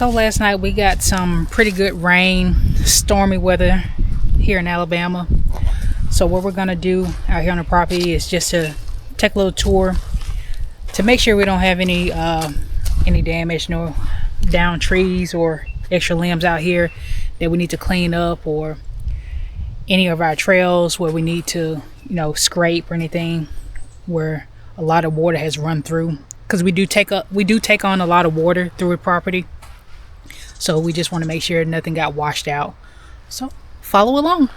So last night we got some pretty good rain, stormy weather here in Alabama. So what we're gonna do out here on the property is just to take a little tour to make sure we don't have any damage, no down trees or extra limbs out here that we need to clean up, or any of our trails where we need to, scrape or anything where a lot of water has run through. Because we do take on a lot of water through the property. So we just want to make sure nothing got washed out. So follow along.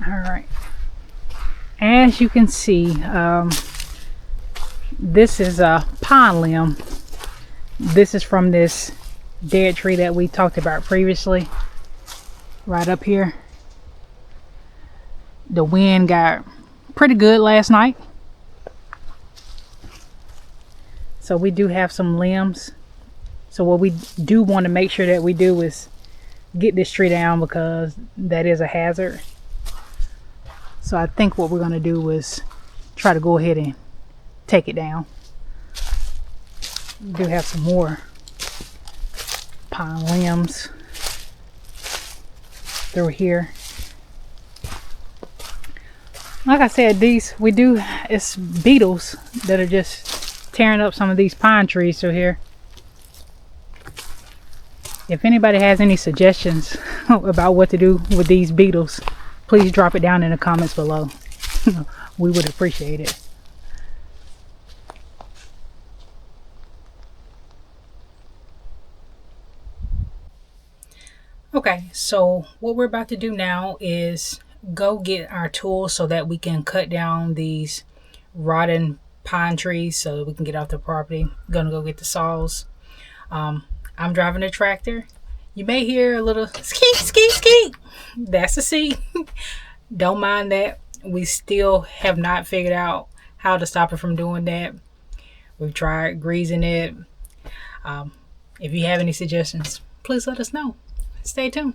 All right. As you can see, this is a pine limb. This is from this dead tree that we talked about previously. Right up here. The wind got pretty good last night. So we do have some limbs. So what we do want to make sure that we do is get this tree down, because that is a hazard. So I think what we're going to do is try to go ahead and take it down. We do have some more pine limbs through here. Like I said, it's beetles that are just tearing up some of these pine trees through here. If anybody has any suggestions about what to do with these beetles, please drop it down in the comments below. We would appreciate it. Okay, so what we're about to do now is go get our tools so that we can cut down these rotten pine trees so that we can get off the property. Gonna go get the saws. I'm driving a tractor. You may hear a little skeet, skeet, skeet. That's a seat. Don't mind that. We still have not figured out how to stop it from doing that. We've tried greasing it. If you have any suggestions, please let us know. Stay tuned.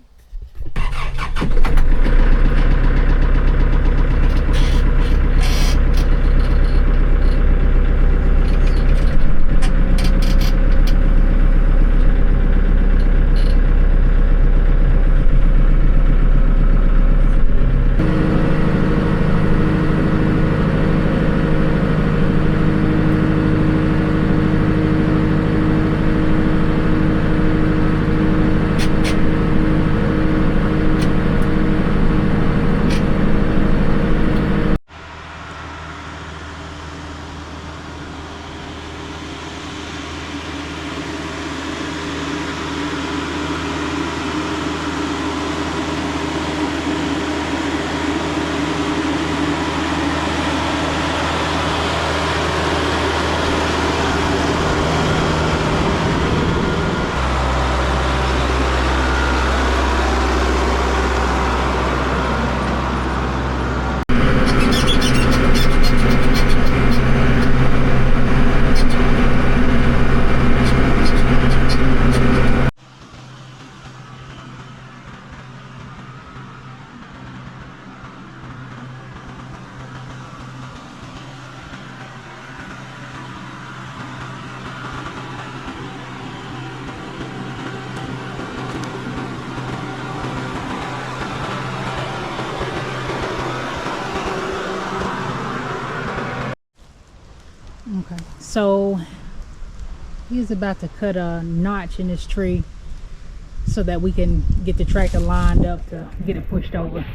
Okay, so he's about to cut a notch in this tree so that we can get the tractor lined up to get it pushed over.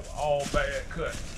have all bad cuts.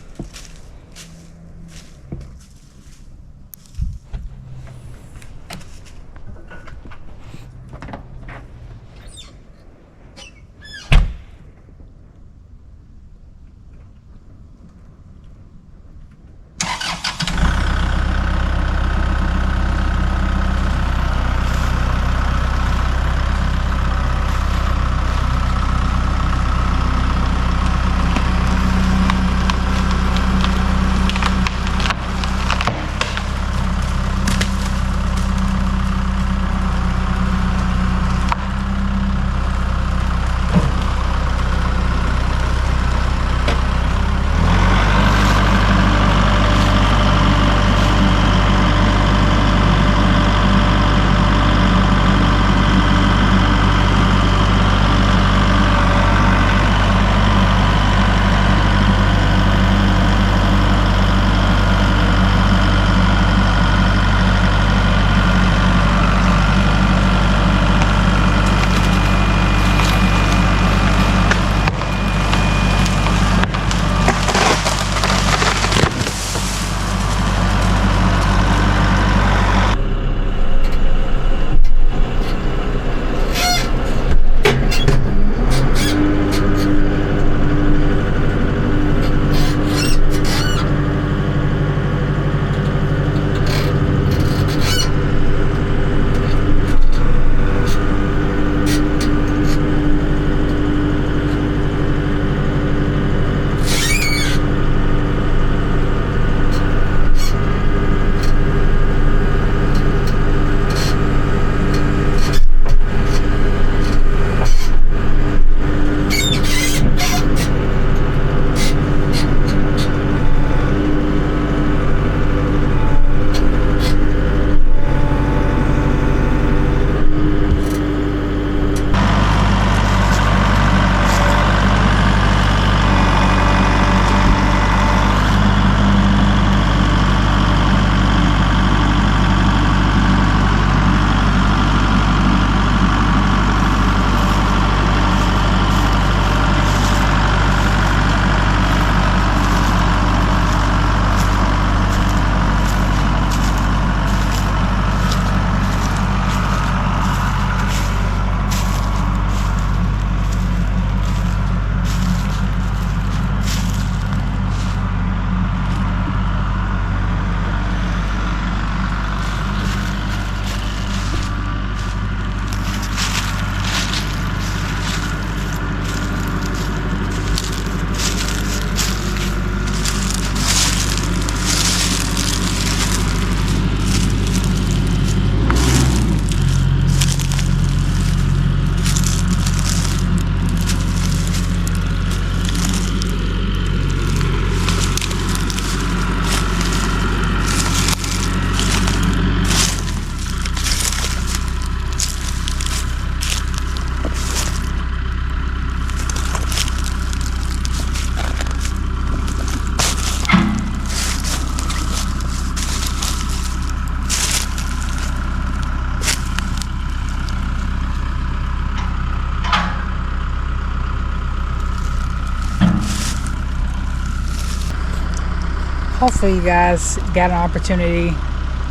Hopefully you guys got an opportunity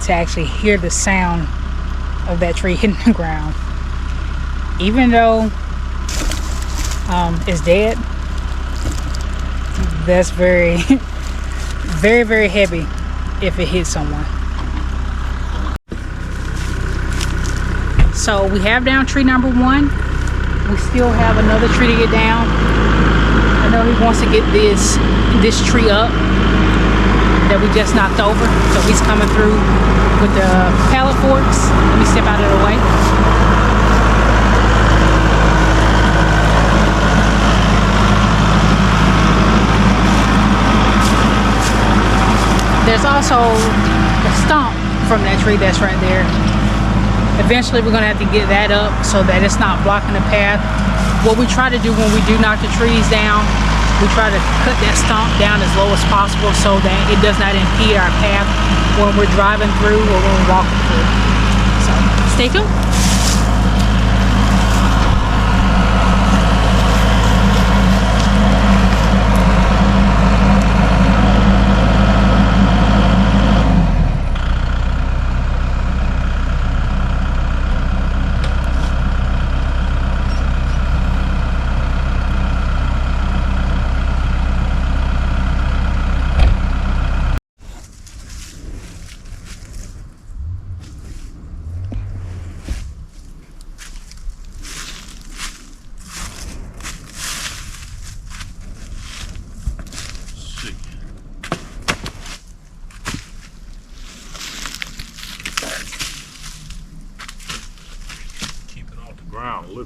to actually hear the sound of that tree hitting the ground. Even though it's dead, that's very very heavy if it hits someone. So we have down tree number 1. We still have another tree to get down. I know he wants to get this tree up that we just knocked over, so he's coming through with the pallet forks. Let me step out of the way. There's also the stump from that tree that's right there. Eventually we're going to have to get that up so that it's not blocking the path. What we try to do when we do knock the trees down, we try to cut that stump down as low as possible so that it does not impede our path when we're driving through or when we're walking through. So stay tuned.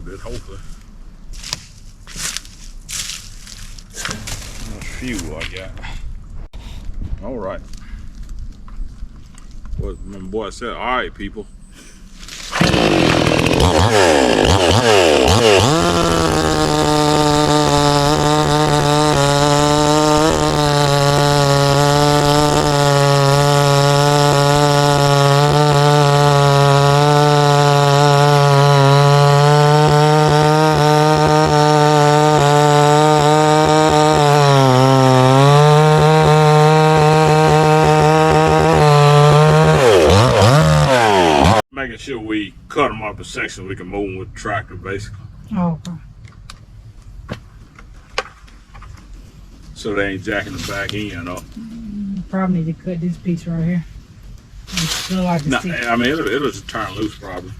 bit, hopefully. How much fuel I got? All right. What my boy said, all right, people. Making sure we cut them up in sections we can move them with the tractor, basically. Oh, okay. So they ain't jacking the back end up. Probably need to cut this piece right here. It's like No, I mean, it'll just turn loose probably.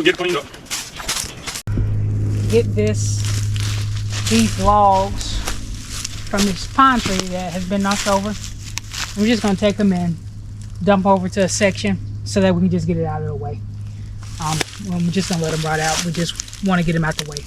Get cleaned up. Get these logs from this pine tree that has been knocked over. We're just gonna take them and dump over to a section so that we can just get it out of the way. We're just gonna let them rot out. We just want to get them out the way.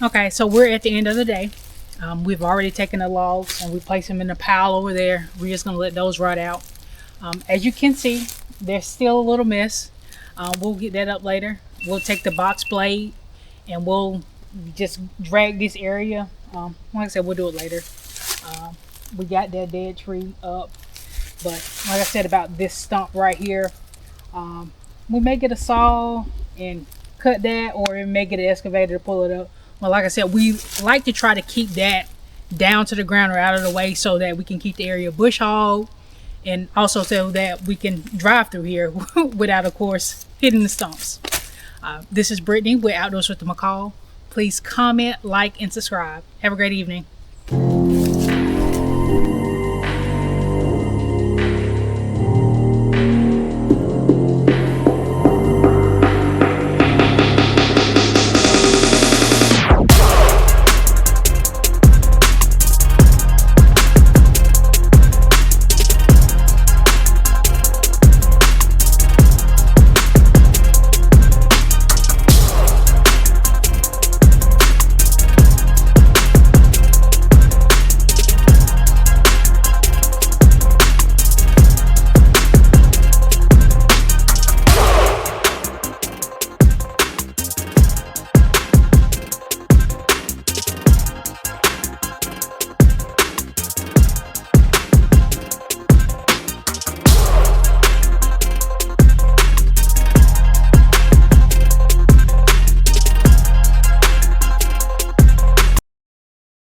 Okay, so we're at the end of the day. We've already taken the logs and we placed them in a pile over there. We're just gonna let those rot out. As you can see, there's still a little mess. We'll get that up later. We'll take the box blade and we'll just drag this area. Like I said, we'll do it later. We got that dead tree up, but like I said about this stump right here, we may get a saw and cut that, or we may get an excavator to pull it up. Well, like I said, we like to try to keep that down to the ground or out of the way so that we can keep the area bush hog, and also so that we can drive through here without, of course, hitting the stumps. This is Brittany with Outdoors with the McCall. Please comment, like, and subscribe. Have a great evening.